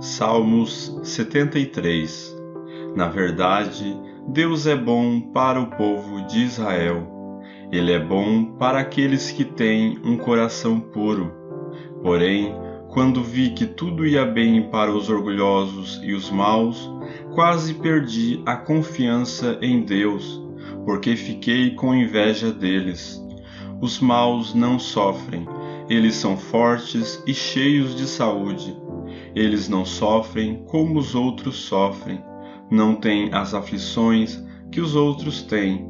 Salmos 73. Na verdade, Deus é bom para o povo de Israel. Ele é bom para aqueles que têm um coração puro. Porém, quando vi que tudo ia bem para os orgulhosos e os maus, quase perdi a confiança em Deus, porque fiquei com inveja deles. Os maus não sofrem, eles são fortes e cheios de saúde. Eles não sofrem como os outros sofrem, não têm as aflições que os outros têm.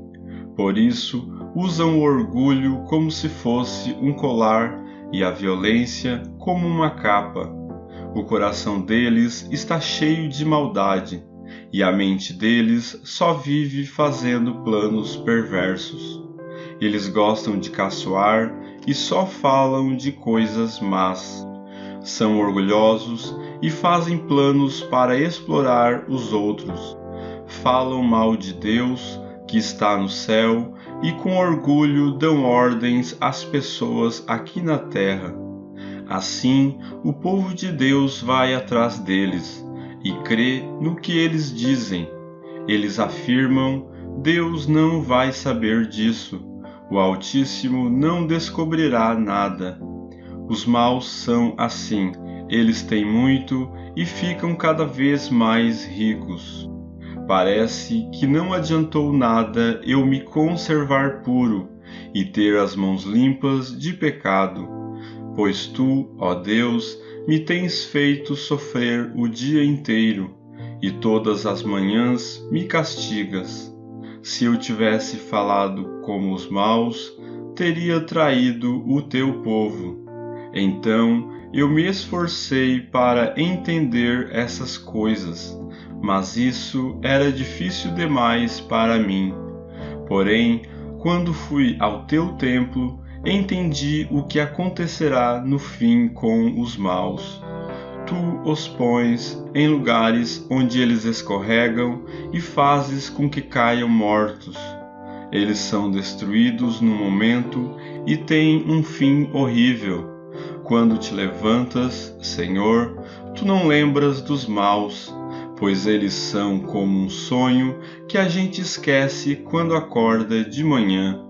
Por isso, usam o orgulho como se fosse um colar e a violência como uma capa. O coração deles está cheio de maldade, e a mente deles só vive fazendo planos perversos. Eles gostam de caçoar e só falam de coisas más. São orgulhosos e fazem planos para explorar os outros. Falam mal de Deus, que está no céu, e com orgulho dão ordens às pessoas aqui na terra. Assim, o povo de Deus vai atrás deles e crê no que eles dizem. Eles afirmam: Deus não vai saber disso. O Altíssimo não descobrirá nada. Os maus são assim, eles têm muito e ficam cada vez mais ricos. Parece que não adiantou nada eu me conservar puro e ter as mãos limpas de pecado, pois tu, ó Deus, me tens feito sofrer o dia inteiro e todas as manhãs me castigas. Se eu tivesse falado como os maus, teria traído o teu povo. Então eu me esforcei para entender essas coisas, mas isso era difícil demais para mim. Porém, quando fui ao teu templo, entendi o que acontecerá no fim com os maus. Tu os pões em lugares onde eles escorregam e fazes com que caiam mortos. Eles são destruídos no momento e têm um fim horrível. Quando te levantas, Senhor, tu não lembras dos maus, pois eles são como um sonho que a gente esquece quando acorda de manhã.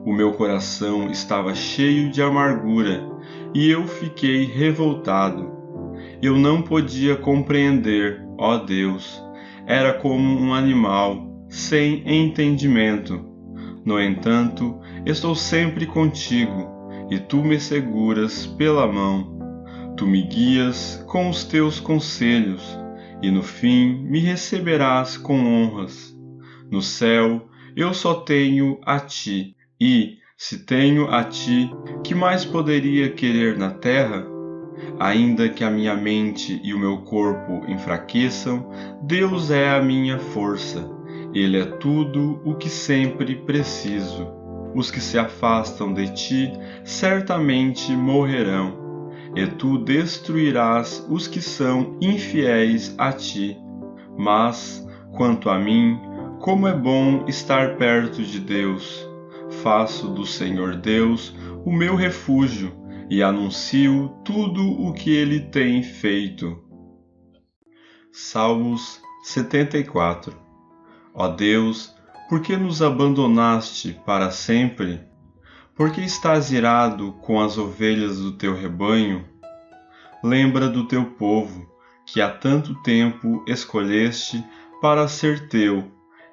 O meu coração estava cheio de amargura e eu fiquei revoltado. Eu não podia compreender, ó Deus, era como um animal, sem entendimento. No entanto, estou sempre contigo, e tu me seguras pela mão. Tu me guias com os teus conselhos, e no fim me receberás com honras. No céu eu só tenho a ti, e, se tenho a ti, que mais poderia querer na terra? Ainda que a minha mente e o meu corpo enfraqueçam, Deus é a minha força. Ele é tudo o que sempre preciso. Os que se afastam de ti certamente morrerão, e tu destruirás os que são infiéis a ti. Mas, quanto a mim, como é bom estar perto de Deus! Faço do Senhor Deus o meu refúgio e anuncio tudo o que Ele tem feito. Salmos 74. Ó Deus, por que nos abandonaste para sempre? Por que estás irado com as ovelhas do teu rebanho? Lembra do teu povo, que há tanto tempo escolheste para ser teu,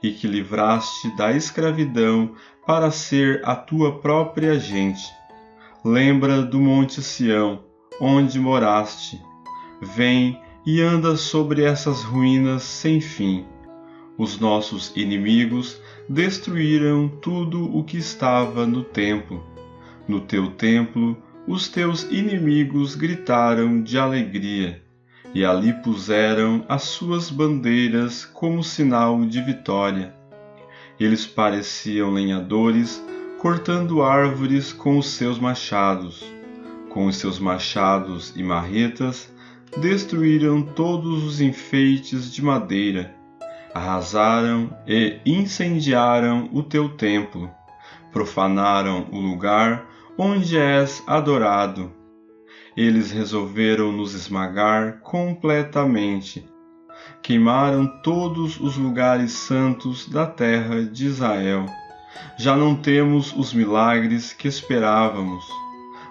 e que livraste da escravidão para ser a tua própria gente. Lembra do Monte Sião, onde moraste. Vem e anda sobre essas ruínas sem fim. Os nossos inimigos destruíram tudo o que estava no templo. No teu templo, os teus inimigos gritaram de alegria, e ali puseram as suas bandeiras como sinal de vitória. Eles pareciam lenhadores, cortando árvores com os seus machados. Com os seus machados e marretas, destruíram todos os enfeites de madeira. Arrasaram e incendiaram o teu templo, profanaram o lugar onde és adorado. Eles resolveram nos esmagar completamente. Queimaram todos os lugares santos da terra de Israel. Já não temos os milagres que esperávamos.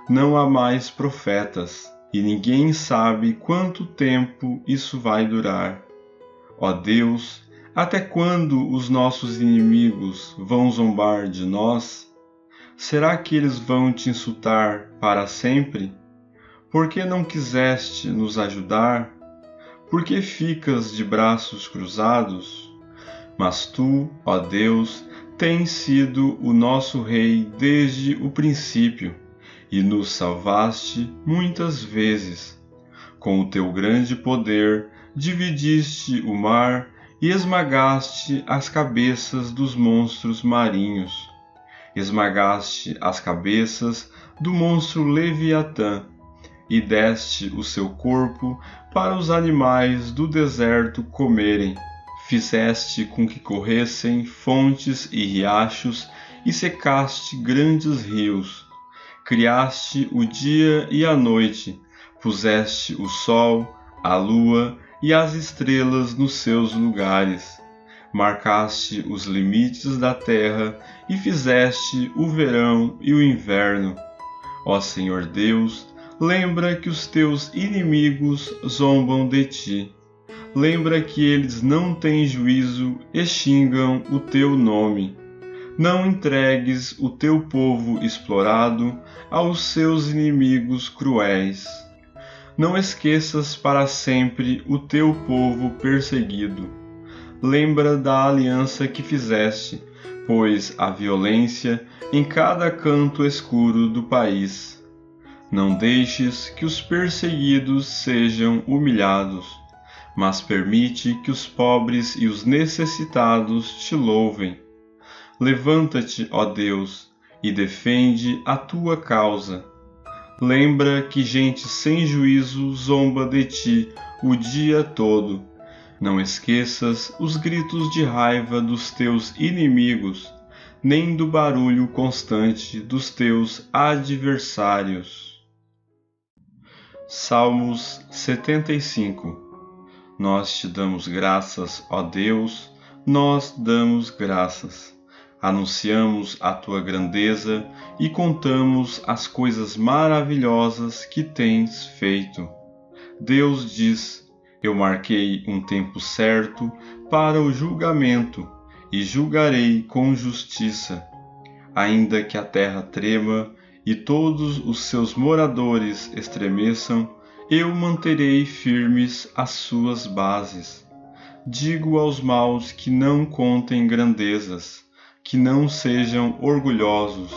Não há mais profetas, e ninguém sabe quanto tempo isso vai durar. Ó Deus, até quando os nossos inimigos vão zombar de nós? Será que eles vão te insultar para sempre? Por que não quiseste nos ajudar? Por que ficas de braços cruzados? Mas tu, ó Deus, tens sido o nosso Rei desde o princípio, e nos salvaste muitas vezes. Com o teu grande poder, dividiste o mar e esmagaste as cabeças dos monstros marinhos. Esmagaste as cabeças do monstro Leviatã e deste o seu corpo para os animais do deserto comerem. Fizeste com que corressem fontes e riachos e secaste grandes rios. Criaste o dia e a noite, puseste o sol, a lua e as estrelas nos seus lugares. Marcaste os limites da terra e fizeste o verão e o inverno. Ó Senhor Deus, lembra que os teus inimigos zombam de ti. Lembra que eles não têm juízo e xingam o teu nome. Não entregues o teu povo explorado aos seus inimigos cruéis. Não esqueças para sempre o teu povo perseguido. Lembra da aliança que fizeste, pois há violência em cada canto escuro do país. Não deixes que os perseguidos sejam humilhados, mas permite que os pobres e os necessitados te louvem. Levanta-te, ó Deus, e defende a tua causa. Lembra que gente sem juízo zomba de ti o dia todo. Não esqueças os gritos de raiva dos teus inimigos, nem do barulho constante dos teus adversários. Salmos 75. Nós te damos graças, ó Deus, nós damos graças. Anunciamos a tua grandeza e contamos as coisas maravilhosas que tens feito. Deus diz: eu marquei um tempo certo para o julgamento e julgarei com justiça. Ainda que a terra trema e todos os seus moradores estremeçam, eu manterei firmes as suas bases. Digo aos maus que não contem grandezas, que não sejam orgulhosos.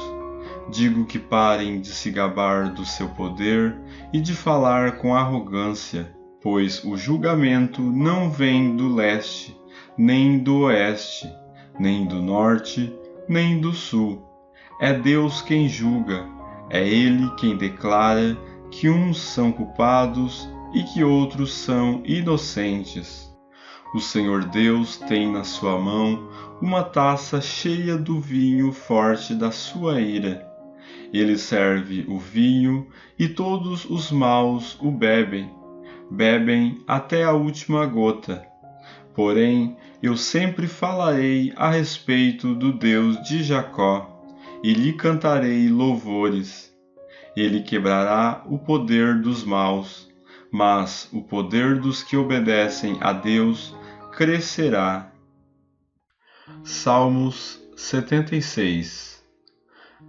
Digo que parem de se gabar do seu poder e de falar com arrogância, pois o julgamento não vem do leste, nem do oeste, nem do norte, nem do sul. É Deus quem julga, é Ele quem declara que uns são culpados e que outros são inocentes. O Senhor Deus tem na sua mão uma taça cheia do vinho forte da sua ira. Ele serve o vinho e todos os maus o bebem. Bebem até a última gota. Porém, eu sempre falarei a respeito do Deus de Jacó e lhe cantarei louvores. Ele quebrará o poder dos maus, mas o poder dos que obedecem a Deus crescerá. Salmos 76.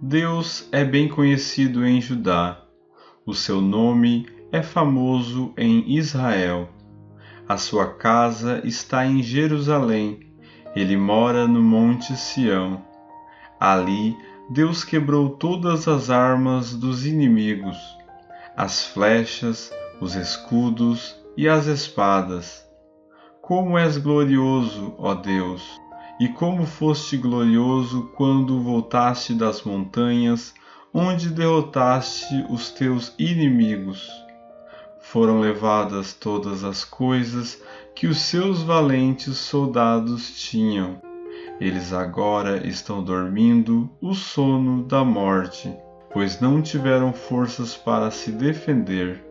Deus é bem conhecido em Judá. O seu nome é famoso em Israel. A sua casa está em Jerusalém. Ele mora no monte Sião. Ali, Deus quebrou todas as armas dos inimigos, as flechas, os escudos e as espadas. Como és glorioso, ó Deus! E como foste glorioso quando voltaste das montanhas, onde derrotaste os teus inimigos. Foram levadas todas as coisas que os seus valentes soldados tinham. Eles agora estão dormindo o sono da morte. pois não tiveram forças para se defender.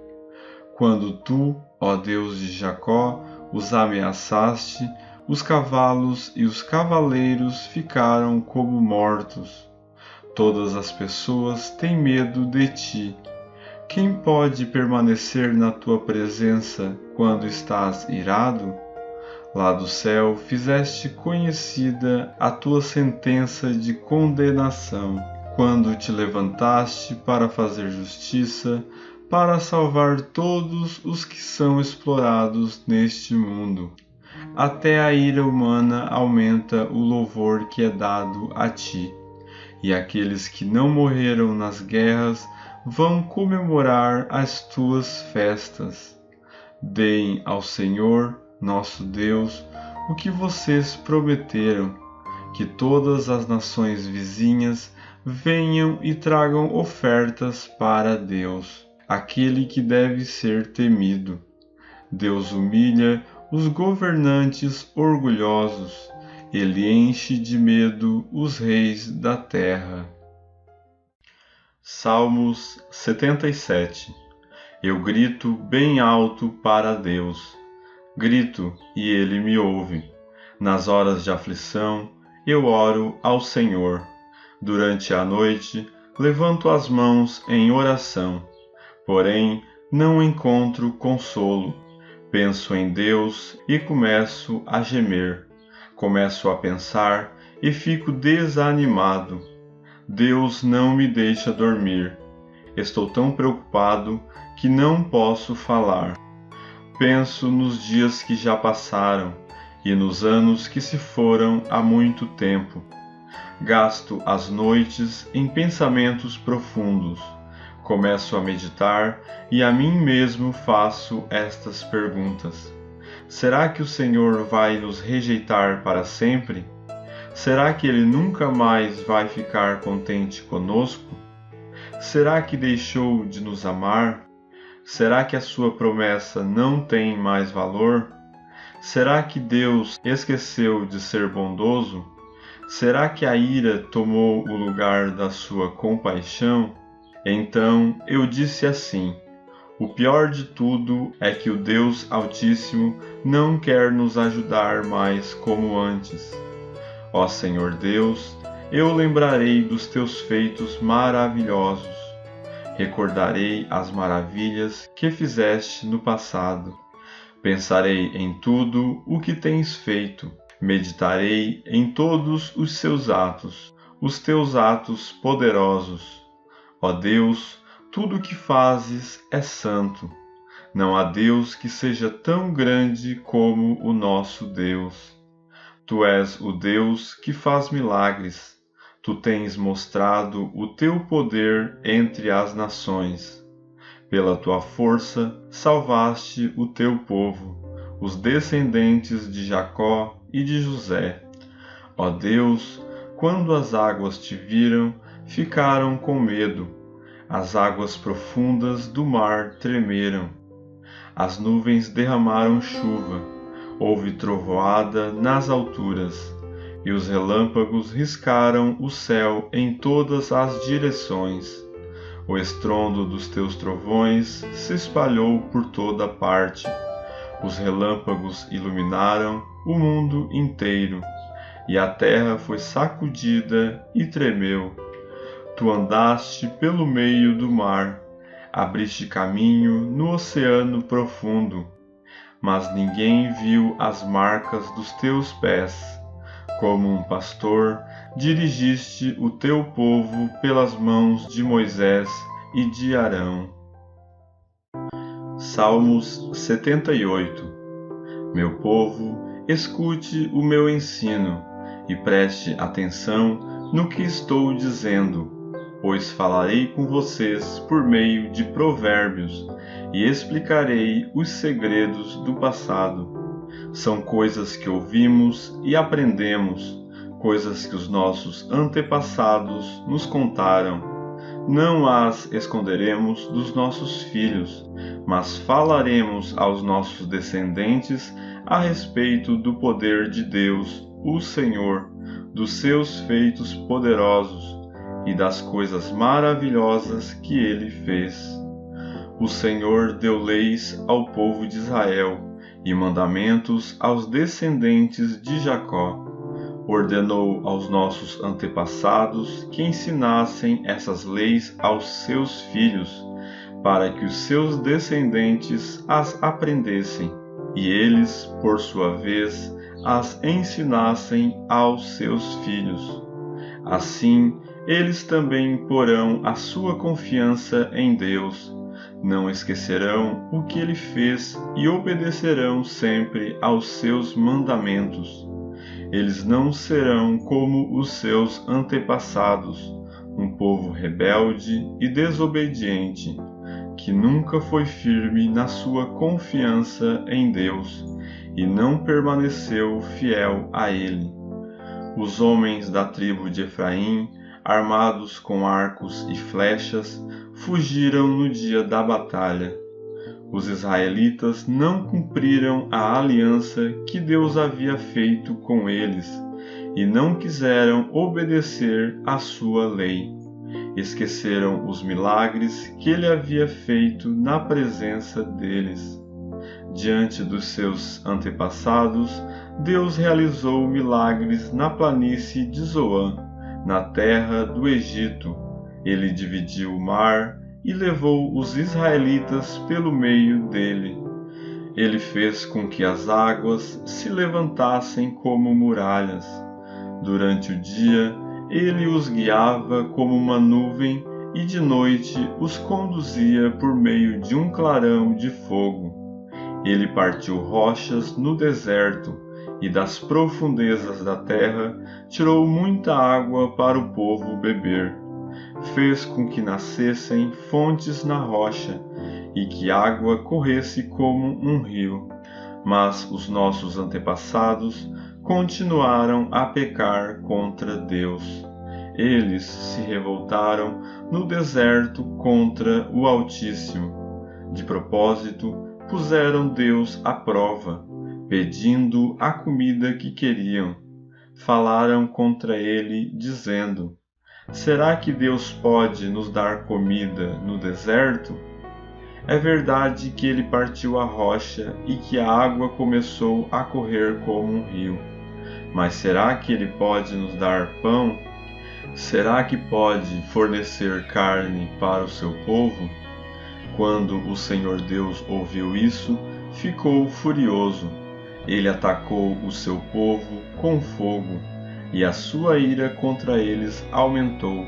Quando tu, ó Deus de Jacó, os ameaçaste, os cavalos e os cavaleiros ficaram como mortos. Todas as pessoas têm medo de ti. Quem pode permanecer na tua presença quando estás irado? Lá do céu fizeste conhecida a tua sentença de condenação, quando te levantaste para fazer justiça, para salvar todos os que são explorados neste mundo. Até a ira humana aumenta o louvor que é dado a ti, e aqueles que não morreram nas guerras vão comemorar as tuas festas. Deem ao Senhor, nosso Deus, o que vocês prometeram, que todas as nações vizinhas venham e tragam ofertas para Deus, aquele que deve ser temido. Deus humilha os governantes orgulhosos, ele enche de medo os reis da terra. Salmos 77. Eu grito bem alto para Deus. Grito e ele me ouve. Nas horas de aflição, eu oro ao Senhor. Durante a noite, levanto as mãos em oração. Porém, não encontro consolo. Penso em Deus e começo a gemer. Começo a pensar e fico desanimado. Deus não me deixa dormir. Estou tão preocupado que não posso falar. Penso nos dias que já passaram e nos anos que se foram há muito tempo. Gasto as noites em pensamentos profundos. Começo a meditar e a mim mesmo faço estas perguntas. Será que o Senhor vai nos rejeitar para sempre? Será que Ele nunca mais vai ficar contente conosco? Será que deixou de nos amar? Será que a sua promessa não tem mais valor? Será que Deus esqueceu de ser bondoso? Será que a ira tomou o lugar da sua compaixão? Então eu disse assim: o pior de tudo é que o Deus Altíssimo não quer nos ajudar mais como antes. Ó Senhor Deus, eu lembrarei dos teus feitos maravilhosos. Recordarei as maravilhas que fizeste no passado. Pensarei em tudo o que tens feito. Meditarei em todos os seus atos, os teus atos poderosos. Ó Deus, tudo o que fazes é santo. Não há Deus que seja tão grande como o nosso Deus. Tu és o Deus que faz milagres. Tu tens mostrado o teu poder entre as nações. Pela tua força, salvaste o teu povo, os descendentes de Jacó e de José. Ó Deus, quando as águas te viram, ficaram com medo. As águas profundas do mar tremeram. As nuvens derramaram chuva. Houve trovoada nas alturas, e os relâmpagos riscaram o céu em todas as direções. O estrondo dos teus trovões se espalhou por toda parte. Os relâmpagos iluminaram o mundo inteiro, e a terra foi sacudida e tremeu. Tu andaste pelo meio do mar, abriste caminho no oceano profundo, mas ninguém viu as marcas dos teus pés. Como um pastor, dirigiste o teu povo pelas mãos de Moisés e de Arão. Salmos 78. Meu povo, escute o meu ensino e preste atenção no que estou dizendo, pois falarei com vocês por meio de provérbios e explicarei os segredos do passado. São coisas que ouvimos e aprendemos, coisas que os nossos antepassados nos contaram. Não as esconderemos dos nossos filhos, mas falaremos aos nossos descendentes a respeito do poder de Deus, o Senhor, dos seus feitos poderosos e das coisas maravilhosas que ele fez. O Senhor deu leis ao povo de Israel e mandamentos aos descendentes de Jacó. Ordenou aos nossos antepassados que ensinassem essas leis aos seus filhos, para que os seus descendentes as aprendessem, e eles, por sua vez, as ensinassem aos seus filhos. Assim, eles também porão a sua confiança em Deus, não esquecerão o que ele fez e obedecerão sempre aos seus mandamentos. Eles não serão como os seus antepassados, um povo rebelde e desobediente, que nunca foi firme na sua confiança em Deus e não permaneceu fiel a ele. Os homens da tribo de Efraim, armados com arcos e flechas, fugiram no dia da batalha. Os israelitas não cumpriram a aliança que Deus havia feito com eles e não quiseram obedecer à sua lei. Esqueceram os milagres que ele havia feito na presença deles. Diante dos seus antepassados, Deus realizou milagres na planície de Zoan, na terra do Egito. Ele dividiu o mar e levou os israelitas pelo meio dele. Ele fez com que as águas se levantassem como muralhas. Durante o dia, ele os guiava como uma nuvem e de noite os conduzia por meio de um clarão de fogo. Ele partiu rochas no deserto e das profundezas da terra tirou muita água para o povo beber. Fez com que nascessem fontes na rocha e que água corresse como um rio. Mas os nossos antepassados continuaram a pecar contra Deus. Eles se revoltaram no deserto contra o Altíssimo. De propósito, puseram Deus à prova, pedindo a comida que queriam. Falaram contra ele, dizendo: será que Deus pode nos dar comida no deserto? É verdade que ele partiu a rocha e que a água começou a correr como um rio. Mas será que ele pode nos dar pão? Será que pode fornecer carne para o seu povo? Quando o Senhor Deus ouviu isso, ficou furioso. Ele atacou o seu povo com fogo, e a sua ira contra eles aumentou,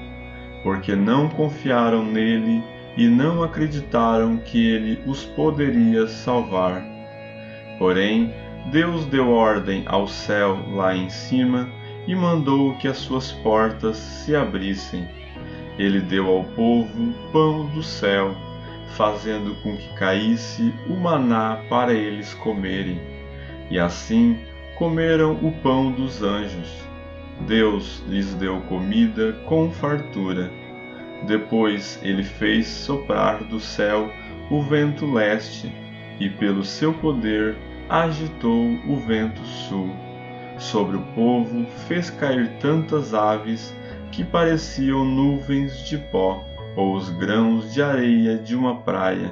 porque não confiaram nele e não acreditaram que ele os poderia salvar. Porém, Deus deu ordem ao céu lá em cima e mandou que as suas portas se abrissem. Ele deu ao povo pão do céu, fazendo com que caísse o maná para eles comerem. E assim comeram o pão dos anjos. Deus lhes deu comida com fartura. Depois ele fez soprar do céu o vento leste, e pelo seu poder agitou o vento sul. Sobre o povo fez cair tantas aves que pareciam nuvens de pó, ou os grãos de areia de uma praia.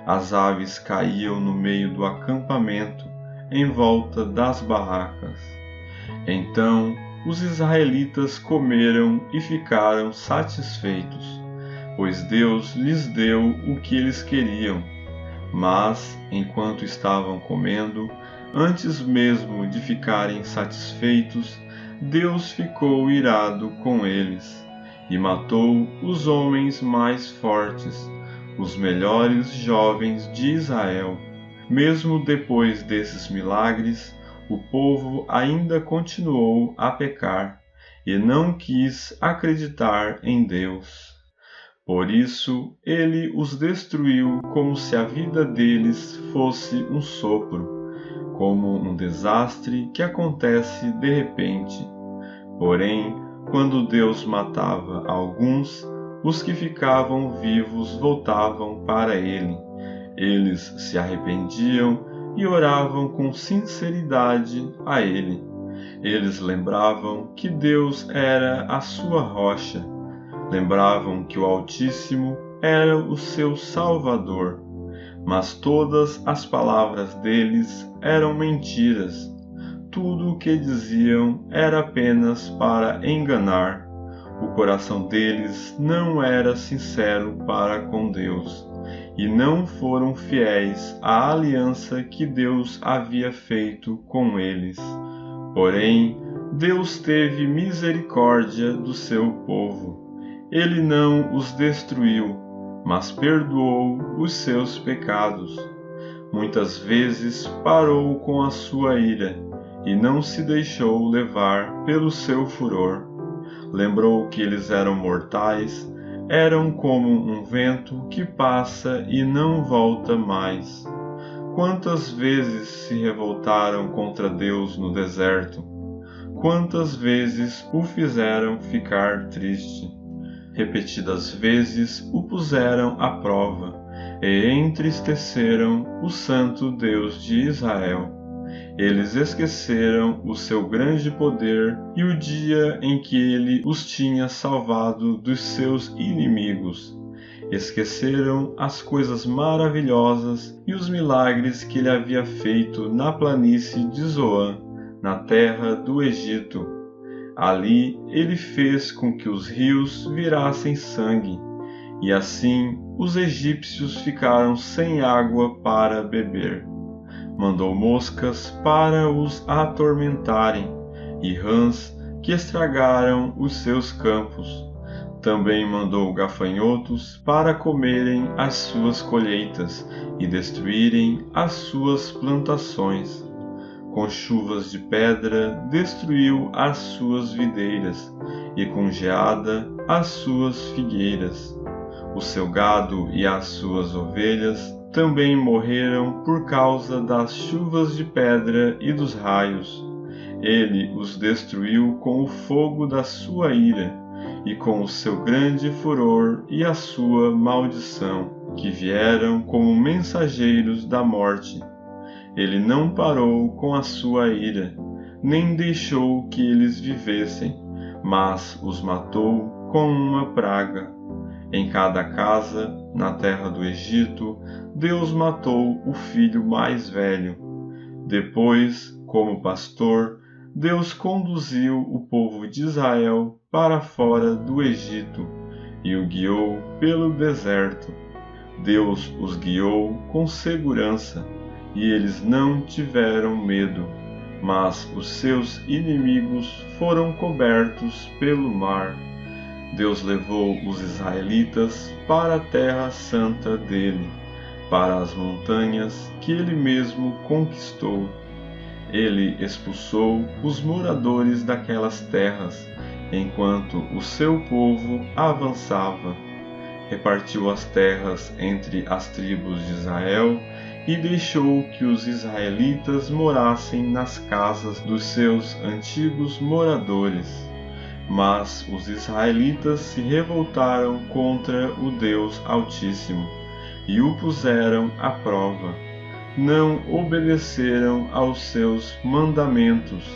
As aves caíam no meio do acampamento, em volta das barracas. Então os israelitas comeram e ficaram satisfeitos, pois Deus lhes deu o que eles queriam. Mas, enquanto estavam comendo, antes mesmo de ficarem satisfeitos, Deus ficou irado com eles e matou os homens mais fortes, os melhores jovens de Israel. Mesmo depois desses milagres, o povo ainda continuou a pecar e não quis acreditar em Deus. Por isso, ele os destruiu como se a vida deles fosse um sopro, como um desastre que acontece de repente. Porém, quando Deus matava alguns, os que ficavam vivos voltavam para ele. Eles se arrependiam e oravam com sinceridade a ele. Eles lembravam que Deus era a sua rocha, Lembravam que o Altíssimo era o seu Salvador, mas todas as palavras deles eram mentiras. Tudo o que diziam era apenas para enganar. O coração deles não era sincero para com Deus, e não foram fiéis à aliança que Deus havia feito com eles. Porém, Deus teve misericórdia do seu povo. Ele não os destruiu, mas perdoou os seus pecados. Muitas vezes parou com a sua ira e não se deixou levar pelo seu furor. Lembrou que eles eram mortais, eram como um vento que passa e não volta mais. Quantas vezes se revoltaram contra Deus no deserto? Quantas vezes o fizeram ficar triste? Repetidas vezes o puseram à prova e entristeceram o Santo Deus de Israel. Eles esqueceram o seu grande poder e o dia em que ele os tinha salvado dos seus inimigos. Esqueceram as coisas maravilhosas e os milagres que ele havia feito na planície de Zoan, na terra do Egito. Ali ele fez com que os rios virassem sangue, e assim os egípcios ficaram sem água para beber. Mandou moscas para os atormentarem, e rãs que estragaram os seus campos. Também mandou gafanhotos para comerem as suas colheitas e destruírem as suas plantações. Com chuvas de pedra destruiu as suas videiras, e com geada as suas figueiras. O seu gado e as suas ovelhas também morreram por causa das chuvas de pedra e dos raios. Ele os destruiu com o fogo da sua ira, e com o seu grande furor e a sua maldição, que vieram como mensageiros da morte. Ele não parou com a sua ira, nem deixou que eles vivessem, mas os matou com uma praga. Em cada casa, na terra do Egito, Deus matou o filho mais velho. Depois, como pastor, Deus conduziu o povo de Israel para fora do Egito e o guiou pelo deserto. Deus os guiou com segurança, e eles não tiveram medo, mas os seus inimigos foram cobertos pelo mar. Deus levou os israelitas para a terra santa dele, para as montanhas que ele mesmo conquistou. Ele expulsou os moradores daquelas terras, enquanto o seu povo avançava. Repartiu as terras entre as tribos de Israel e deixou que os israelitas morassem nas casas dos seus antigos moradores. Mas os israelitas se revoltaram contra o Deus Altíssimo e o puseram à prova. Não obedeceram aos seus mandamentos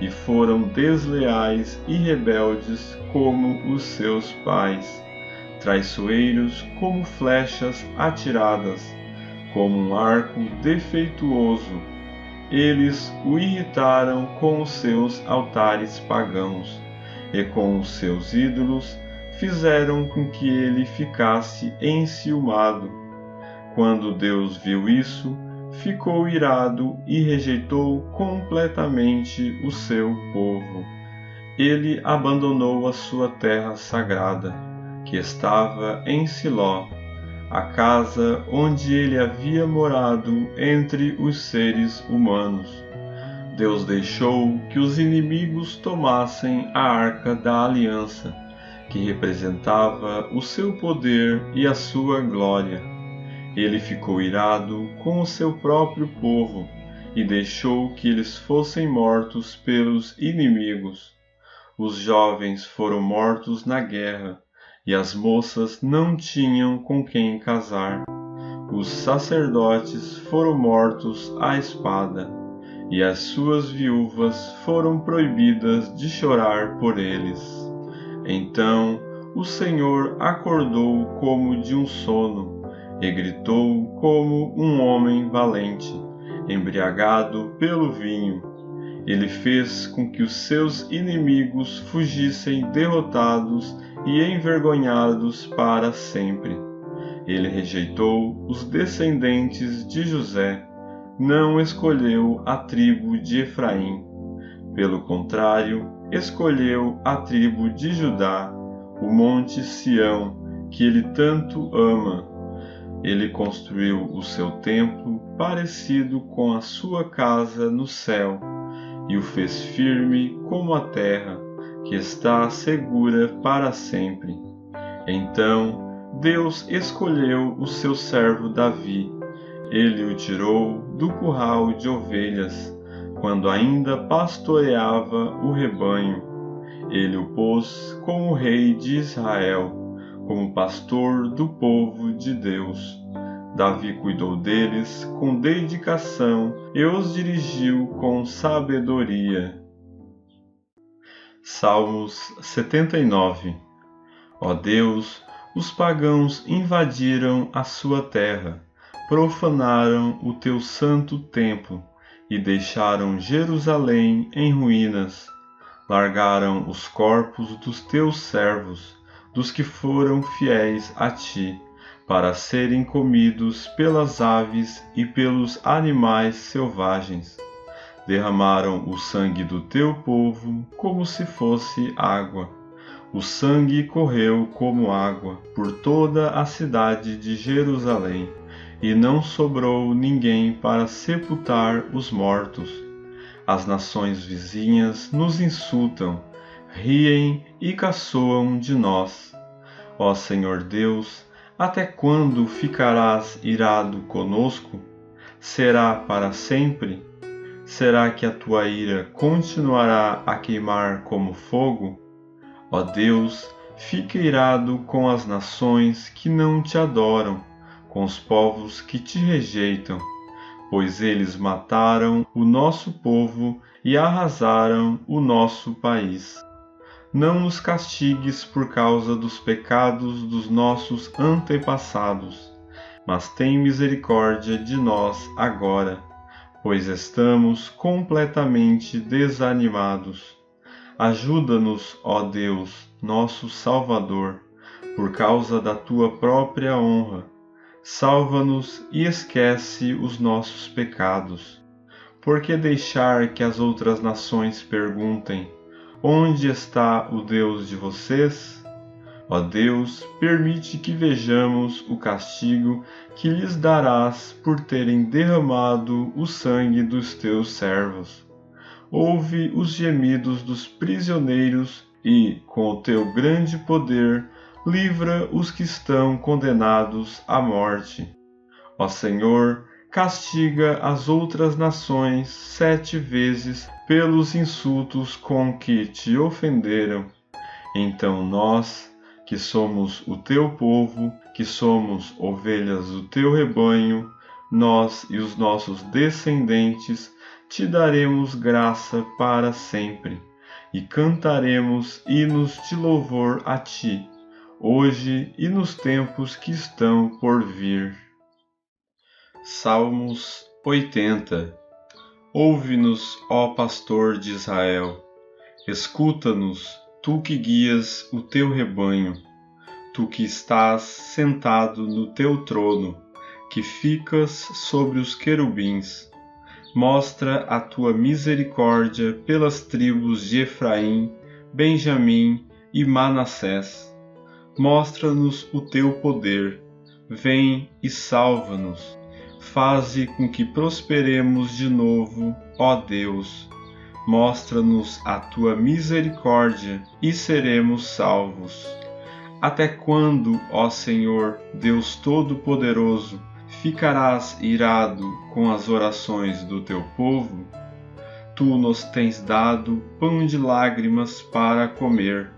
e foram desleais e rebeldes como os seus pais, traiçoeiros como flechas atiradas, como um arco defeituoso. Eles o irritaram com os seus altares pagãos, e com os seus ídolos fizeram com que ele ficasse enciumado. Quando Deus viu isso, ficou irado e rejeitou completamente o seu povo. Ele abandonou a sua terra sagrada, que estava em Siló, a casa onde ele havia morado entre os seres humanos. Deus deixou que os inimigos tomassem a arca da aliança, que representava o seu poder e a sua glória. Ele ficou irado com o seu próprio povo e deixou que eles fossem mortos pelos inimigos. Os jovens foram mortos na guerra, e as moças não tinham com quem casar. Os sacerdotes foram mortos à espada, e as suas viúvas foram proibidas de chorar por eles. Então o Senhor acordou como de um sono, e gritou como um homem valente, embriagado pelo vinho. Ele fez com que os seus inimigos fugissem derrotados e envergonhados para sempre. Ele rejeitou os descendentes de José, não escolheu a tribo de Efraim. Pelo contrário, escolheu a tribo de Judá, o monte Sião, que ele tanto ama. Ele construiu o seu templo parecido com a sua casa no céu, e o fez firme como a terra, que está segura para sempre. Então Deus escolheu o seu servo Davi. Ele o tirou do curral de ovelhas, quando ainda pastoreava o rebanho. Ele o pôs como rei de Israel, como pastor do povo de Deus. Davi cuidou deles com dedicação e os dirigiu com sabedoria. Salmos 79. Ó Deus, os pagãos invadiram a sua terra, profanaram o teu santo templo e deixaram Jerusalém em ruínas. Largaram os corpos dos teus servos, dos que foram fiéis a ti, para serem comidos pelas aves e pelos animais selvagens. Derramaram o sangue do teu povo como se fosse água. O sangue correu como água por toda a cidade de Jerusalém, e não sobrou ninguém para sepultar os mortos. As nações vizinhas nos insultam, riem e caçoam de nós. Ó Senhor Deus, até quando ficarás irado conosco? Será para sempre? Será que a tua ira continuará a queimar como fogo? Ó Deus, fica irado com as nações que não te adoram, com os povos que te rejeitam, pois eles mataram o nosso povo e arrasaram o nosso país. Não nos castigues por causa dos pecados dos nossos antepassados, mas tem misericórdia de nós agora, pois estamos completamente desanimados. Ajuda-nos, ó Deus, nosso Salvador, por causa da tua própria honra. Salva-nos e esquece os nossos pecados. Por que deixar que as outras nações perguntem: onde está o Deus de vocês? Ó Deus, permite que vejamos o castigo que lhes darás por terem derramado o sangue dos teus servos. Ouve os gemidos dos prisioneiros e, com o teu grande poder, livra os que estão condenados à morte. Ó Senhor, castiga as outras nações 7 vezes pelos insultos com que te ofenderam. Então nós, que somos o teu povo, que somos ovelhas do teu rebanho, nós e os nossos descendentes, te daremos graça para sempre, e cantaremos hinos de louvor a ti, hoje e nos tempos que estão por vir. Salmos 80. Ouve-nos, ó pastor de Israel, escuta-nos, tu que guias o teu rebanho, tu que estás sentado no teu trono, que ficas sobre os querubins. Mostra a tua misericórdia pelas tribos de Efraim, Benjamim e Manassés. Mostra-nos o teu poder, vem e salva-nos. Faze com que prosperemos de novo, ó Deus. Mostra-nos a tua misericórdia e seremos salvos. Até quando, ó Senhor, Deus Todo-Poderoso, ficarás irado com as orações do teu povo? Tu nos tens dado pão de lágrimas para comer,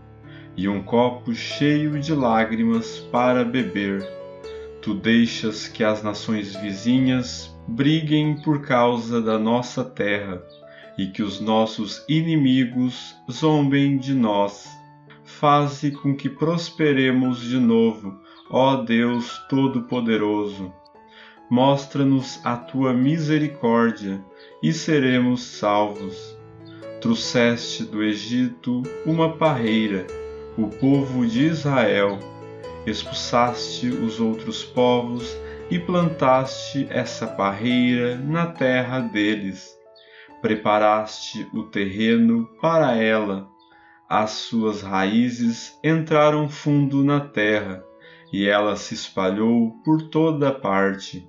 e um copo cheio de lágrimas para beber. Tu deixas que as nações vizinhas briguem por causa da nossa terra, e que os nossos inimigos zombem de nós. faze com que prosperemos de novo, ó Deus Todo-Poderoso. Mostra-nos a tua misericórdia e seremos salvos. Trouxeste do Egito uma parreira, o povo de Israel. Expulsaste os outros povos e plantaste essa parreira na terra deles. Preparaste o terreno para ela. As suas raízes entraram fundo na terra, e ela se espalhou por toda parte.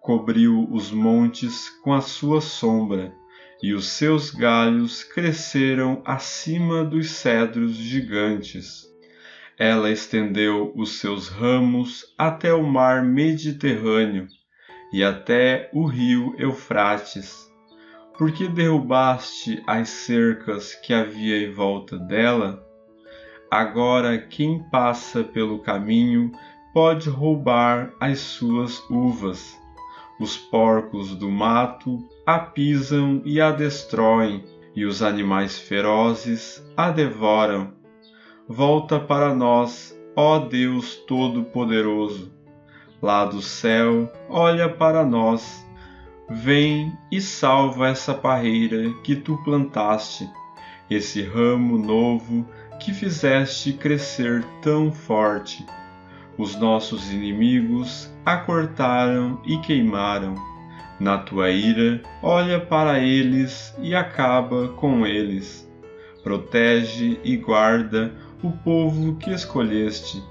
Cobriu os montes com a sua sombra, e os seus galhos cresceram acima dos cedros gigantes. Ela estendeu os seus ramos até o mar Mediterrâneo e até o rio Eufrates. Por que derrubaste as cercas que havia em volta dela? Agora quem passa pelo caminho pode roubar as suas uvas. Os porcos do mato a pisam e a destroem, e os animais ferozes a devoram. Volta para nós, ó Deus Todo-Poderoso. Lá do céu, olha para nós. Vem e salva essa parreira que tu plantaste, esse ramo novo que fizeste crescer tão forte. Os nossos inimigos a cortaram e queimaram. Na tua ira, olha para eles e acaba com eles. Protege e guarda o povo que escolheste,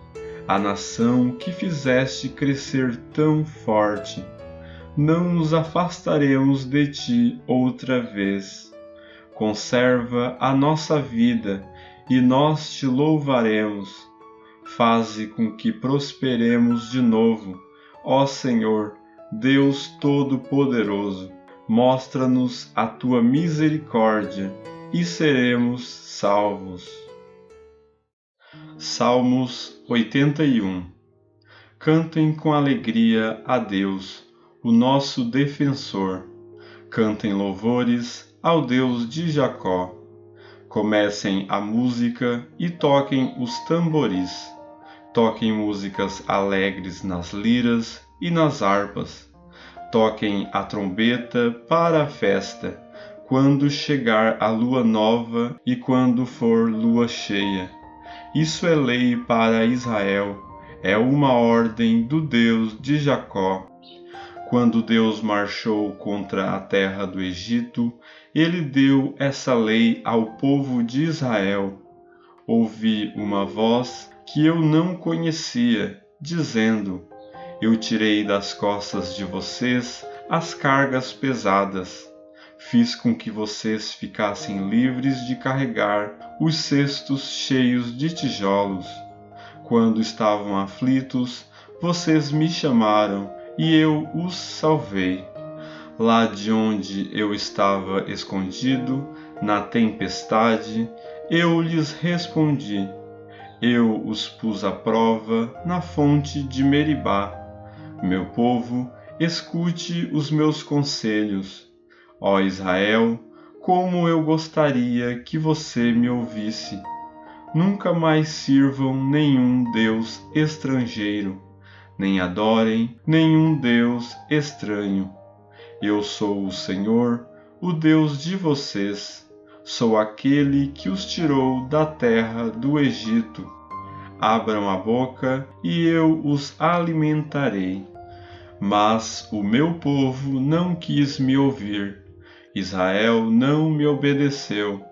a nação que fizeste crescer tão forte. Não nos afastaremos de ti outra vez. Conserva a nossa vida e nós te louvaremos. Faze com que prosperemos de novo, ó Senhor, Deus Todo-Poderoso. Mostra-nos a tua misericórdia e seremos salvos. Salmos 81. Cantem com alegria a Deus, o nosso defensor. Cantem louvores ao Deus de Jacó. Comecem a música e toquem os tamboris. Toquem músicas alegres nas liras e nas harpas. Toquem a trombeta para a festa, quando chegar a lua nova e quando for lua cheia. Isso é lei para Israel, é uma ordem do Deus de Jacó. Quando Deus marchou contra a terra do Egito, ele deu essa lei ao povo de Israel. Ouvi uma voz que eu não conhecia, dizendo: Eu tirei das costas de vocês as cargas pesadas. Fiz com que vocês ficassem livres de carregar os cestos cheios de tijolos. Quando estavam aflitos, vocês me chamaram e eu os salvei. Lá de onde eu estava escondido, na tempestade, eu lhes respondi. Eu os pus à prova na fonte de Meribá. Meu povo, escute os meus conselhos. Ó Israel, como eu gostaria que você me ouvisse. Nunca mais sirvam nenhum deus estrangeiro, nem adorem nenhum deus estranho. Eu sou o Senhor, o Deus de vocês. Sou aquele que os tirou da terra do Egito. Abram a boca e eu os alimentarei. Mas o meu povo não quis me ouvir. Israel não me obedeceu.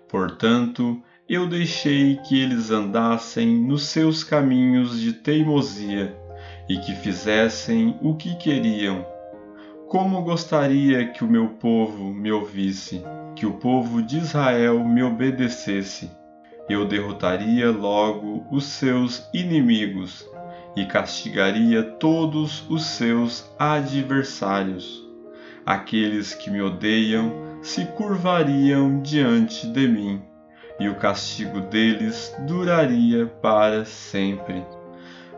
Portanto, eu deixei que eles andassem nos seus caminhos de teimosia e que fizessem o que queriam. Como gostaria que o meu povo me ouvisse, que o povo de Israel me obedecesse. Eu derrotaria logo os seus inimigos e castigaria todos os seus adversários. Aqueles que me odeiam se curvariam diante de mim, e o castigo deles duraria para sempre.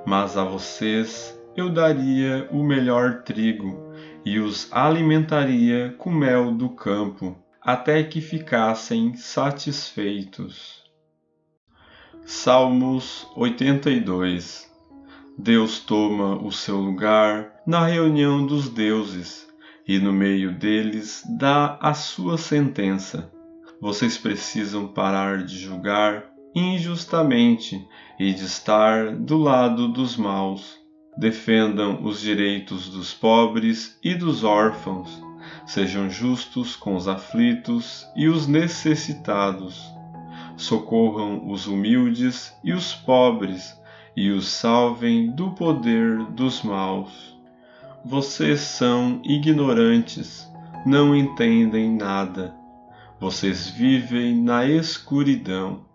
Mas a vocês eu daria o melhor trigo, e os alimentaria com mel do campo, até que ficassem satisfeitos. Salmos 82. Deus toma o seu lugar na reunião dos deuses e no meio deles dá a sua sentença. Vocês precisam parar de julgar injustamente e de estar do lado dos maus. Defendam os direitos dos pobres e dos órfãos. Sejam justos com os aflitos e os necessitados. Socorram os humildes e os pobres e os salvem do poder dos maus. Vocês são ignorantes, não entendem nada. Vocês vivem na escuridão.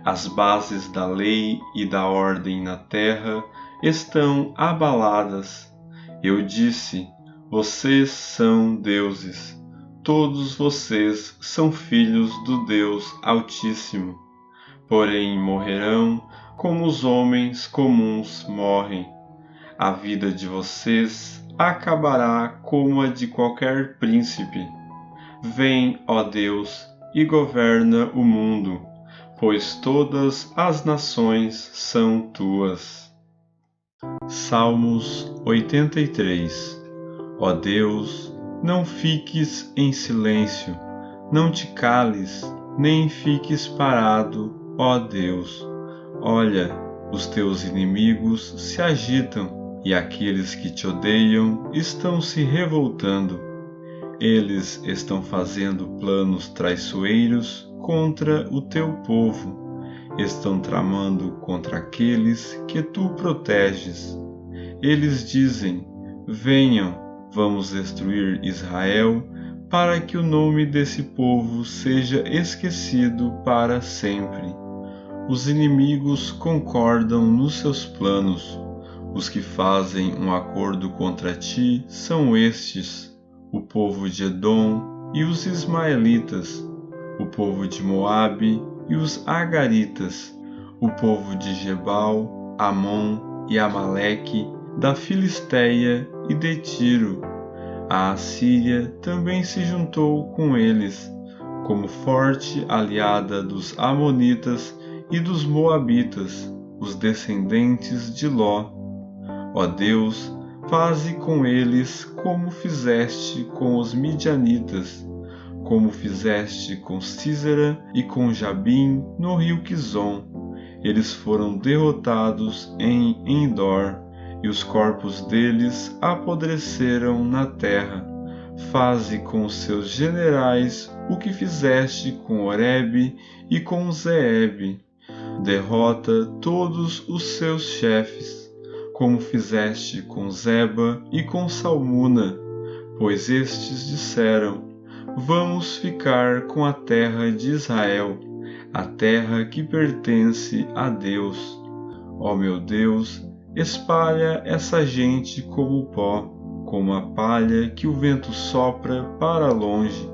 As bases da lei e da ordem na terra estão abaladas. Eu disse, vocês são deuses. Todos vocês são filhos do Deus Altíssimo. Porém morrerão como os homens comuns morrem. A vida de vocês acabará como a de qualquer príncipe. Vem, ó Deus, e governa o mundo, pois todas as nações são tuas. Salmos 83. Ó Deus, não fiques em silêncio, não te cales, nem fiques parado, ó Deus. Olha, os teus inimigos se agitam e aqueles que te odeiam estão se revoltando. Eles estão fazendo planos traiçoeiros contra o teu povo, estão tramando contra aqueles que tu proteges. Eles dizem, venham, vamos destruir Israel, para que o nome desse povo seja esquecido para sempre. Os inimigos concordam nos seus planos. Os que fazem um acordo contra ti são estes: o povo de Edom e os ismaelitas, o povo de Moabe e os agaritas, o povo de Gebal, Amon e Amaleque, da Filisteia e de Tiro. A Assíria também se juntou com eles, como forte aliada dos Amonitas e dos Moabitas, os descendentes de Ló. Ó Deus, faze com eles como fizeste com os midianitas, como fizeste com Sísera e com Jabim no rio Quizon. Eles foram derrotados em Endor, e os corpos deles apodreceram na terra. Faze com os seus generais o que fizeste com Oreb e com Zeeb. Derrota todos os seus chefes, como fizeste com Zeba e com Salmuna, pois estes disseram, vamos ficar com a terra de Israel, a terra que pertence a Deus. Ó meu Deus, espalha essa gente como pó, como a palha que o vento sopra para longe.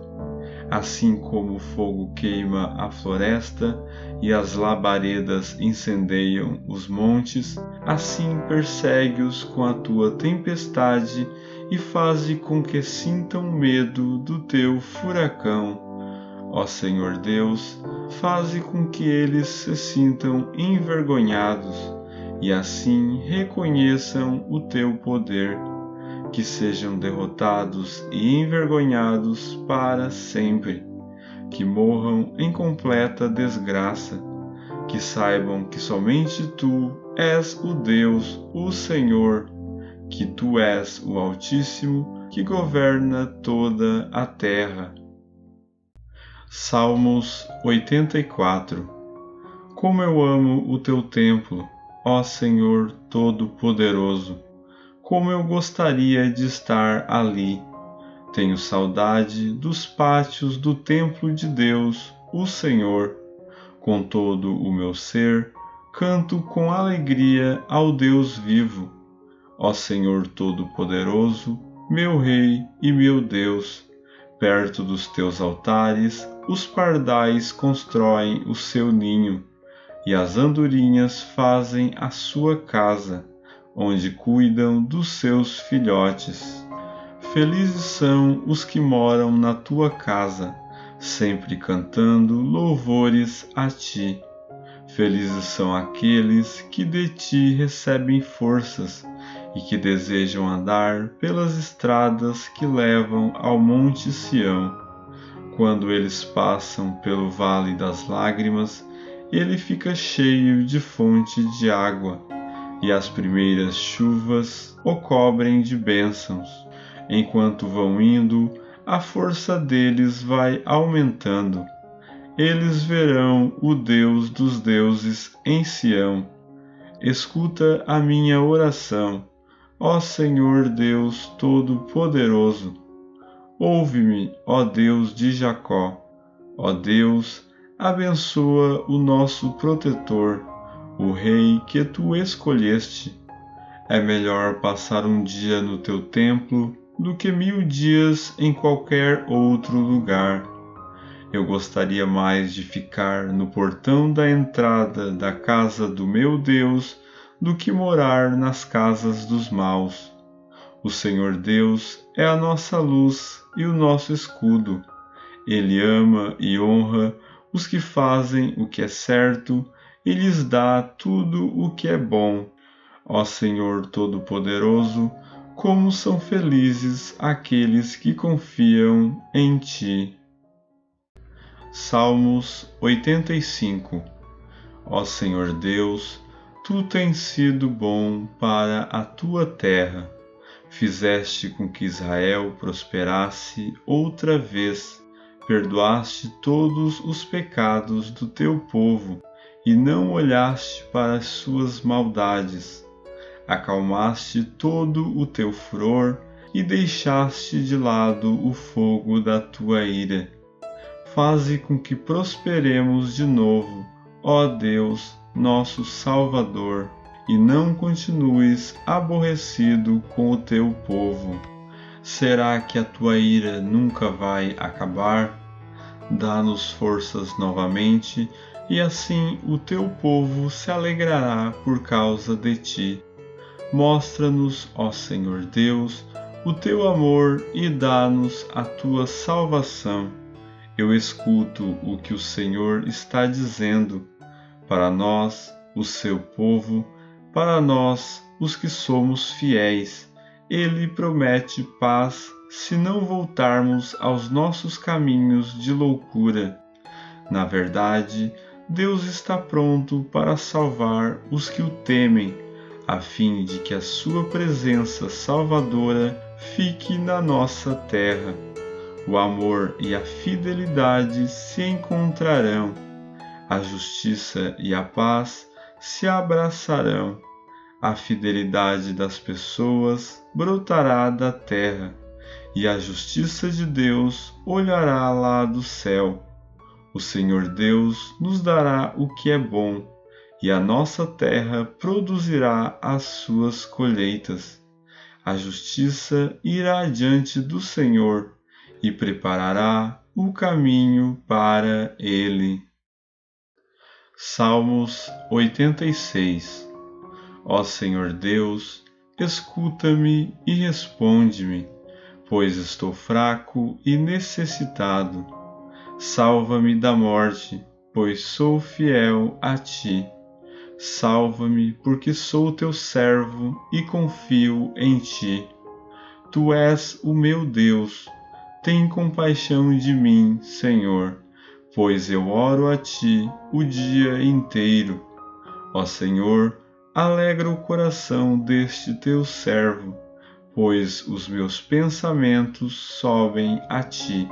Assim como o fogo queima a floresta e as labaredas incendeiam os montes, assim persegue-os com a tua tempestade e faze com que sintam medo do teu furacão. Ó Senhor Deus, faze com que eles se sintam envergonhados e assim reconheçam o teu poder, que sejam derrotados e envergonhados para sempre, que morram em completa desgraça, que saibam que somente tu és o Deus, o Senhor, que tu és o Altíssimo, que governa toda a terra. Salmos 84. Como eu amo o teu templo, ó Senhor Todo-Poderoso! Como eu gostaria de estar ali! Tenho saudade dos pátios do templo de Deus, o Senhor. Com todo o meu ser, canto com alegria ao Deus vivo. Ó Senhor Todo-Poderoso, meu Rei e meu Deus, perto dos teus altares, os pardais constroem o seu ninho, e as andorinhas fazem a sua casa, onde cuidam dos seus filhotes. Felizes são os que moram na tua casa, sempre cantando louvores a ti. Felizes são aqueles que de ti recebem forças e que desejam andar pelas estradas que levam ao Monte Sião. Quando eles passam pelo vale das lágrimas, ele fica cheio de fonte de água, e as primeiras chuvas o cobrem de bênçãos. Enquanto vão indo, a força deles vai aumentando. Eles verão o Deus dos deuses em Sião. Escuta a minha oração, ó Senhor Deus Todo-Poderoso. Ouve-me, ó Deus de Jacó. Ó Deus, abençoa o nosso protetor, o Rei que tu escolheste. É melhor passar um dia no teu templo do que 1000 dias em qualquer outro lugar. Eu gostaria mais de ficar no portão da entrada da casa do meu Deus do que morar nas casas dos maus. O Senhor Deus é a nossa luz e o nosso escudo. Ele ama e honra os que fazem o que é certo e lhes dá tudo o que é bom. Ó Senhor Todo-Poderoso, como são felizes aqueles que confiam em Ti. Salmos 85. Ó Senhor Deus, Tu tens sido bom para a Tua terra. Fizeste com que Israel prosperasse outra vez. Perdoaste todos os pecados do Teu povo e não olhaste para as suas maldades. Acalmaste todo o Teu furor e deixaste de lado o fogo da Tua ira. Faze com que prosperemos de novo, ó Deus, nosso Salvador, e não continues aborrecido com o teu povo. Será que a tua ira nunca vai acabar? Dá-nos forças novamente, e assim o teu povo se alegrará por causa de ti. Mostra-nos, ó Senhor Deus, o teu amor e dá-nos a tua salvação. Eu escuto o que o Senhor está dizendo para nós, o seu povo, para nós, os que somos fiéis. Ele promete paz se não voltarmos aos nossos caminhos de loucura. Na verdade, Deus está pronto para salvar os que o temem, a fim de que a sua presença salvadora fique na nossa terra. O amor e a fidelidade se encontrarão, a justiça e a paz se abraçarão. A fidelidade das pessoas brotará da terra, e a justiça de Deus olhará lá do céu. O Senhor Deus nos dará o que é bom, e a nossa terra produzirá as suas colheitas. A justiça irá adiante do Senhor, e preparará o caminho para ele. Salmos 86. Ó Senhor Deus, escuta-me e responde-me, pois estou fraco e necessitado. Salva-me da morte, pois sou fiel a ti. Salva-me, porque sou teu servo e confio em ti. Tu és o meu Deus. Tem compaixão de mim, Senhor, pois eu oro a ti o dia inteiro. Ó Senhor, alegra o coração deste teu servo, pois os meus pensamentos sobem a ti.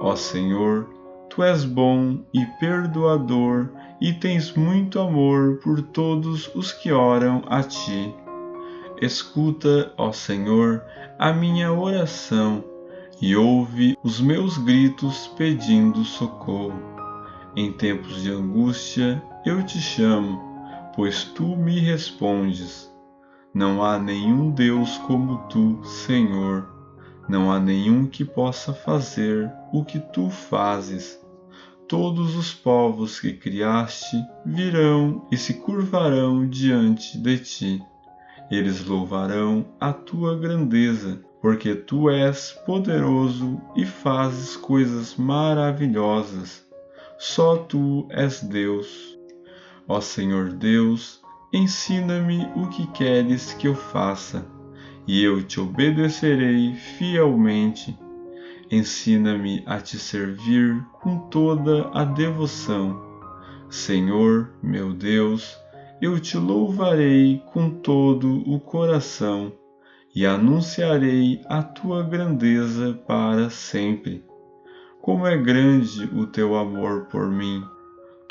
Ó Senhor, tu és bom e perdoador e tens muito amor por todos os que oram a ti. Escuta, ó Senhor, a minha oração e ouve os meus gritos pedindo socorro. Em tempos de angústia eu te chamo, pois tu me respondes. Não há nenhum Deus como tu, Senhor. Não há nenhum que possa fazer o que tu fazes. Todos os povos que criaste virão e se curvarão diante de ti. Eles louvarão a tua grandeza, porque tu és poderoso e fazes coisas maravilhosas. Só tu és Deus. Ó Senhor Deus, ensina-me o que queres que eu faça, e eu te obedecerei fielmente. Ensina-me a te servir com toda a devoção. Senhor, meu Deus, eu te louvarei com todo o coração e anunciarei a tua grandeza para sempre. Como é grande o teu amor por mim!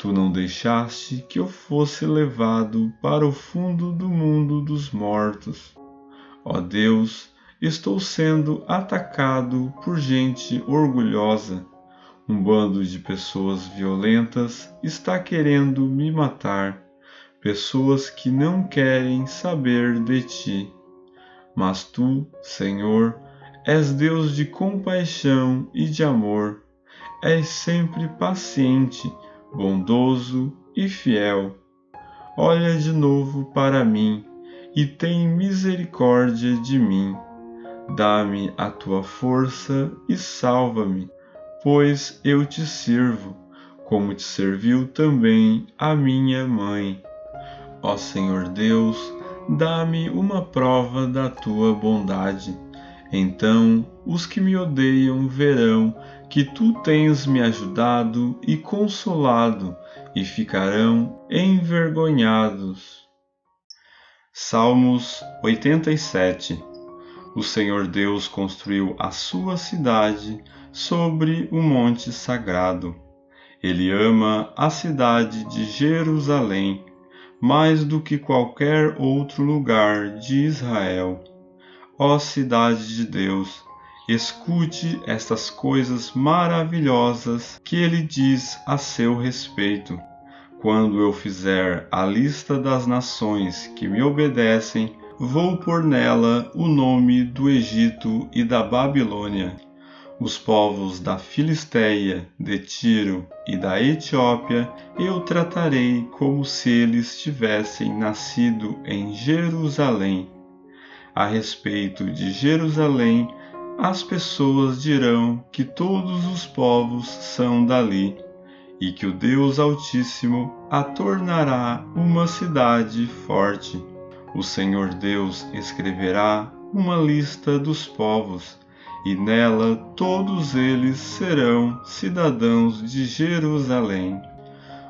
Tu não deixaste que eu fosse levado para o fundo do mundo dos mortos. Ó Deus, estou sendo atacado por gente orgulhosa. Um bando de pessoas violentas está querendo me matar, pessoas que não querem saber de ti. Mas tu, Senhor, és Deus de compaixão e de amor. És sempre paciente, bondoso e fiel. Olha de novo para mim e tem misericórdia de mim. Dá-me a tua força e salva-me, pois eu te sirvo, como te serviu também a minha mãe. Ó Senhor Deus, dá-me uma prova da tua bondade. Então os que me odeiam verão que tu tens me ajudado e consolado, e ficarão envergonhados. Salmos 87. O Senhor Deus construiu a sua cidade sobre o monte sagrado. Ele ama a cidade de Jerusalém mais do que qualquer outro lugar de Israel. Ó cidade de Deus, escute estas coisas maravilhosas que ele diz a seu respeito. Quando eu fizer a lista das nações que me obedecem, vou pôr nela o nome do Egito e da Babilônia. Os povos da Filisteia, de Tiro e da Etiópia eu tratarei como se eles tivessem nascido em Jerusalém. A respeito de Jerusalém, as pessoas dirão que todos os povos são dali, e que o Deus Altíssimo a tornará uma cidade forte. O Senhor Deus escreverá uma lista dos povos, e nela todos eles serão cidadãos de Jerusalém.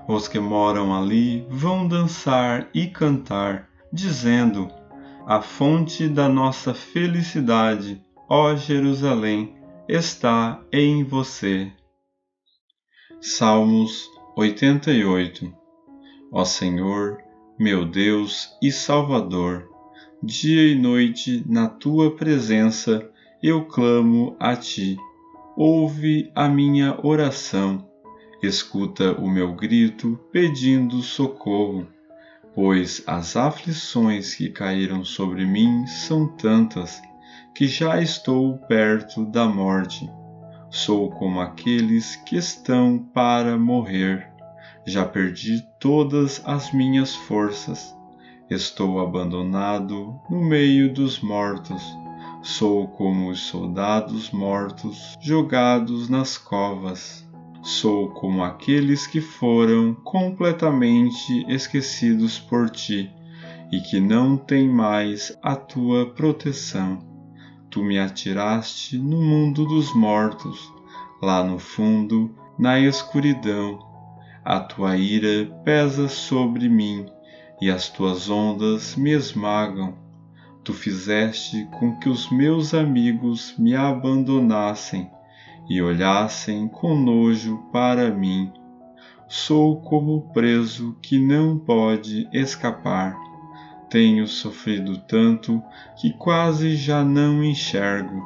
Os que moram ali vão dançar e cantar, dizendo: a fonte da nossa felicidade, ó Jerusalém, está em você. Salmos 88. Ó Senhor, meu Deus e Salvador, dia e noite na tua presença eu clamo a ti. Ouve a minha oração, escuta o meu grito pedindo socorro, pois as aflições que caíram sobre mim são tantas que já estou perto da morte. Sou como aqueles que estão para morrer. Já perdi todas as minhas forças. Estou abandonado no meio dos mortos. Sou como os soldados mortos jogados nas covas. Sou como aqueles que foram completamente esquecidos por ti e que não têm mais a tua proteção. Tu me atiraste no mundo dos mortos, lá no fundo, na escuridão. A tua ira pesa sobre mim e as tuas ondas me esmagam. Tu fizeste com que os meus amigos me abandonassem e olhassem com nojo para mim. Sou como o preso que não pode escapar. Tenho sofrido tanto que quase já não enxergo.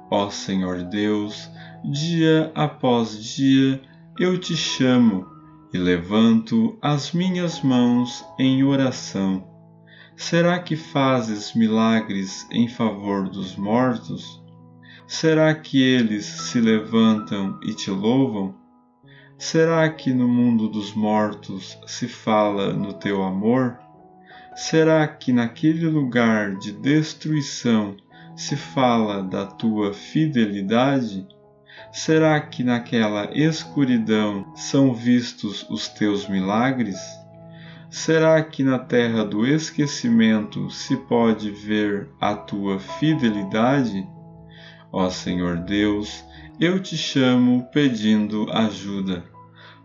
Ó Senhor Deus, dia após dia eu te chamo e levanto as minhas mãos em oração. Será que fazes milagres em favor dos mortos? Será que eles se levantam e te louvam? Será que no mundo dos mortos se fala no teu amor? Será que naquele lugar de destruição se fala da tua fidelidade? Será que naquela escuridão são vistos os teus milagres? Será que na terra do esquecimento se pode ver a tua fidelidade? Ó Senhor Deus, eu te chamo pedindo ajuda.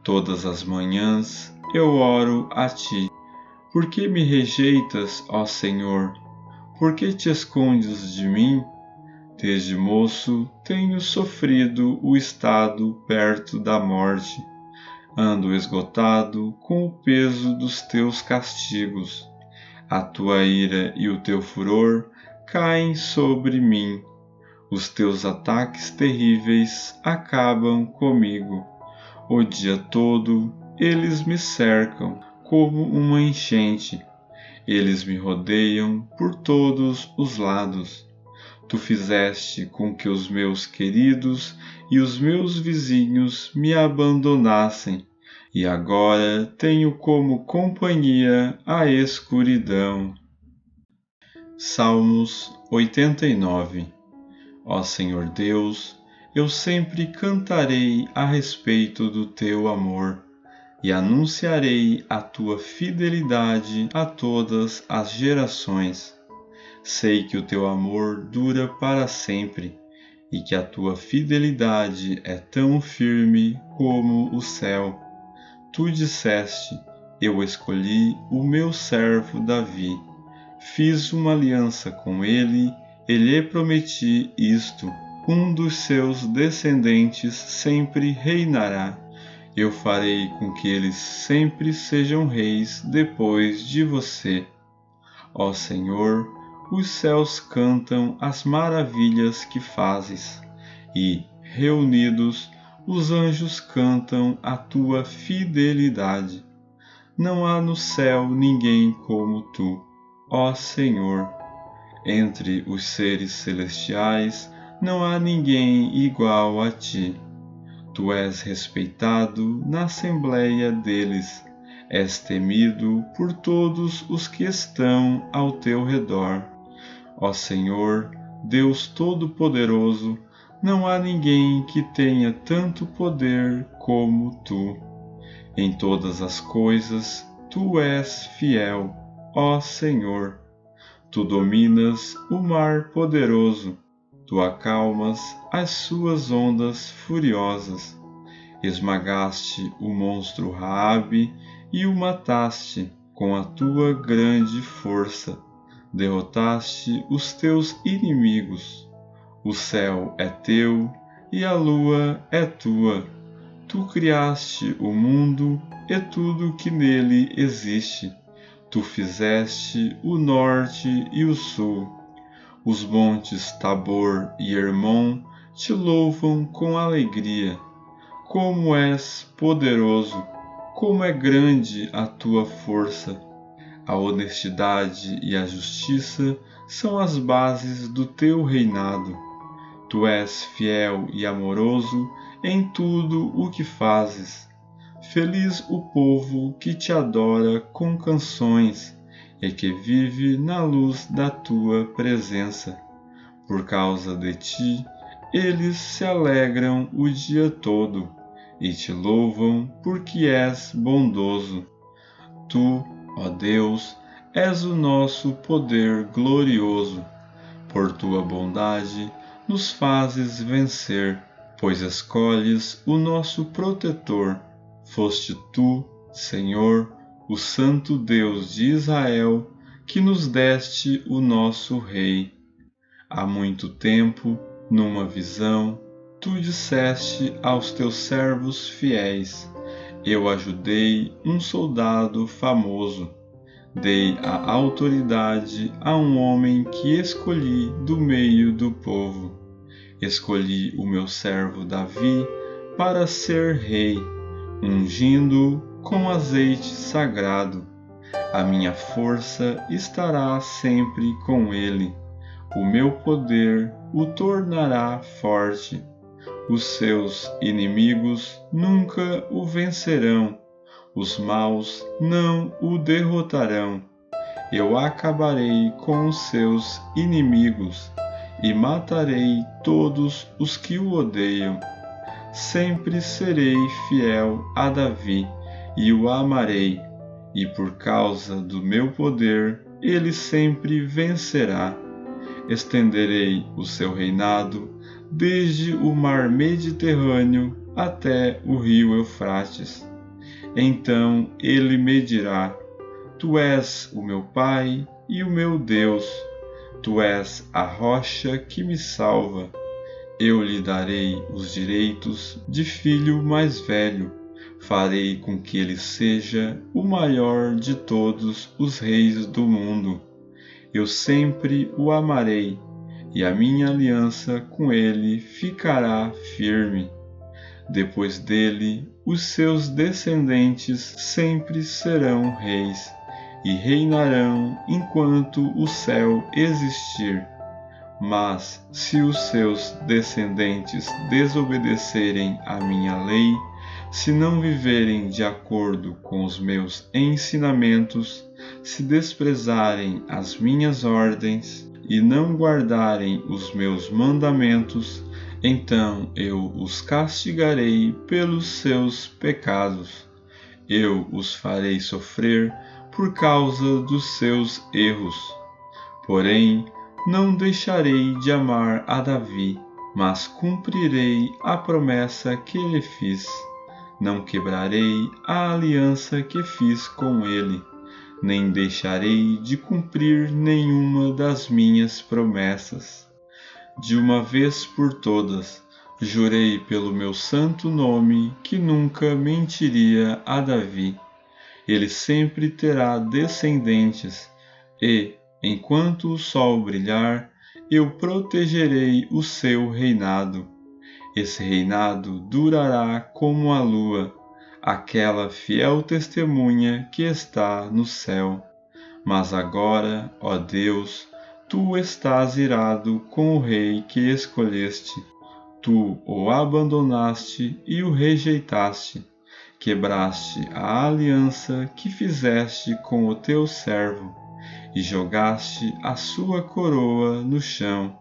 Todas as manhãs eu oro a ti. Por que me rejeitas, ó Senhor? Por que te escondes de mim? Desde moço tenho sofrido o estado perto da morte. Ando esgotado com o peso dos teus castigos. A tua ira e o teu furor caem sobre mim. Os teus ataques terríveis acabam comigo. O dia todo eles me cercam como uma enchente. Eles me rodeiam por todos os lados. Tu fizeste com que os meus queridos e os meus vizinhos me abandonassem, e agora tenho como companhia a escuridão. Salmos 89. Ó Senhor Deus, eu sempre cantarei a respeito do teu amor e anunciarei a tua fidelidade a todas as gerações. Sei que o teu amor dura para sempre e que a tua fidelidade é tão firme como o céu. Tu disseste: eu escolhi o meu servo Davi. Fiz uma aliança com ele e lhe prometi isto: um dos seus descendentes sempre reinará. Eu farei com que eles sempre sejam reis depois de você. Ó Senhor, os céus cantam as maravilhas que fazes, e, reunidos, os anjos cantam a tua fidelidade. Não há no céu ninguém como tu, ó Senhor. Entre os seres celestiais não há ninguém igual a ti. Tu és respeitado na assembleia deles, és temido por todos os que estão ao teu redor. Ó Senhor, Deus Todo-Poderoso, não há ninguém que tenha tanto poder como tu. Em todas as coisas, tu és fiel, ó Senhor. Tu dominas o mar poderoso, tu acalmas as suas ondas furiosas. Esmagaste o monstro Raabe e o mataste com a tua grande força. Derrotaste os teus inimigos. O céu é teu e a lua é tua. Tu criaste o mundo e tudo que nele existe. Tu fizeste o norte e o sul. Os montes Tabor e Hermon te louvam com alegria. Como és poderoso, como é grande a tua força. A honestidade e a justiça são as bases do teu reinado. Tu és fiel e amoroso em tudo o que fazes. Feliz o povo que te adora com canções e que vive na luz da tua presença. Por causa de ti, eles se alegram o dia todo e te louvam porque és bondoso. Tu, ó Deus, és o nosso poder glorioso. Por tua bondade nos fazes vencer, pois escolhes o nosso protetor. Foste tu, Senhor, o Santo Deus de Israel, que nos deste o nosso Rei. Há muito tempo, numa visão, tu disseste aos teus servos fiéis: eu ajudei um soldado famoso. Dei a autoridade a um homem que escolhi do meio do povo. Escolhi o meu servo Davi para ser rei, ungindo-o com azeite sagrado. A minha força estará sempre com ele. O meu poder o tornará forte. Os seus inimigos nunca o vencerão. Os maus não o derrotarão. Eu acabarei com os seus inimigos e matarei todos os que o odeiam. Sempre serei fiel a Davi e o amarei. e por causa do meu poder ele sempre vencerá. Estenderei o seu reinado desde o mar Mediterrâneo até o rio Eufrates. Então ele me dirá: Tu és o meu Pai e o meu Deus, tu és a rocha que me salva. Eu lhe darei os direitos de filho mais velho, farei com que ele seja o maior de todos os reis do mundo. Eu sempre o amarei, e a minha aliança com ele ficará firme. Depois dele, os seus descendentes sempre serão reis, e reinarão enquanto o céu existir. Mas, se os seus descendentes desobedecerem à minha lei, se não viverem de acordo com os meus ensinamentos, se desprezarem as minhas ordens e não guardarem os meus mandamentos, então eu os castigarei pelos seus pecados. Eu os farei sofrer por causa dos seus erros. Porém, não deixarei de amar a Davi, mas cumprirei a promessa que lhe fiz. Não quebrarei a aliança que fiz com ele, nem deixarei de cumprir nenhuma das minhas promessas. De uma vez por todas, jurei pelo meu santo nome que nunca mentiria a Davi. Ele sempre terá descendentes, e, enquanto o sol brilhar, eu protegerei o seu reinado. Esse reinado durará como a lua, aquela fiel testemunha que está no céu. Mas agora, ó Deus, tu estás irado com o rei que escolheste. Tu o abandonaste e o rejeitaste. Quebraste a aliança que fizeste com o teu servo, e jogaste a sua coroa no chão.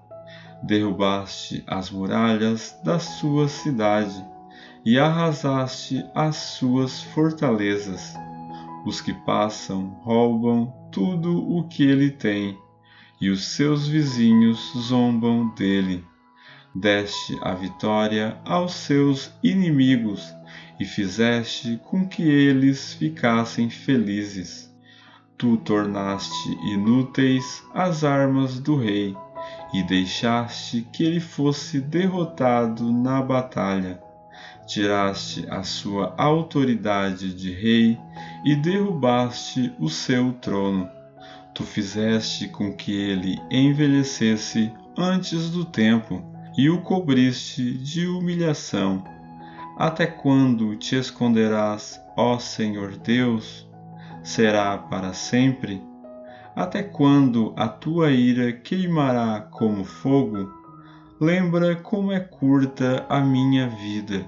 Derrubaste as muralhas da sua cidade, e arrasaste as suas fortalezas. Os que passam roubam tudo o que ele tem, e os seus vizinhos zombam dele. Deste a vitória aos seus inimigos, e fizeste com que eles ficassem felizes. Tu tornaste inúteis as armas do rei, e deixaste que ele fosse derrotado na batalha. Tiraste a sua autoridade de rei e derrubaste o seu trono. Tu fizeste com que ele envelhecesse antes do tempo, e o cobriste de humilhação. Até quando te esconderás, ó Senhor Deus? Será para sempre? Até quando a tua ira queimará como fogo? Lembra como é curta a minha vida.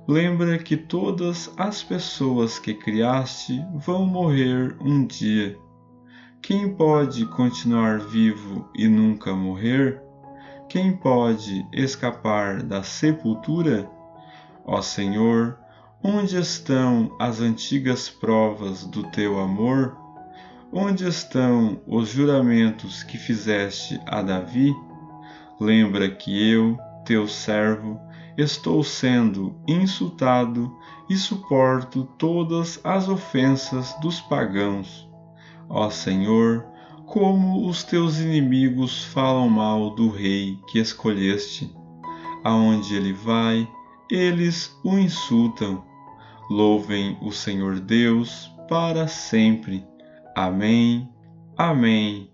Lembra que todas as pessoas que criaste vão morrer um dia. Quem pode continuar vivo e nunca morrer? Quem pode escapar da sepultura? Ó Senhor, onde estão as antigas provas do teu amor? Onde estão os juramentos que fizeste a Davi? Lembra que eu, teu servo, estou sendo insultado e suporto todas as ofensas dos pagãos. Ó Senhor, como os teus inimigos falam mal do rei que escolheste. Aonde ele vai, eles o insultam. Louvem o Senhor Deus para sempre. Amém. Amém.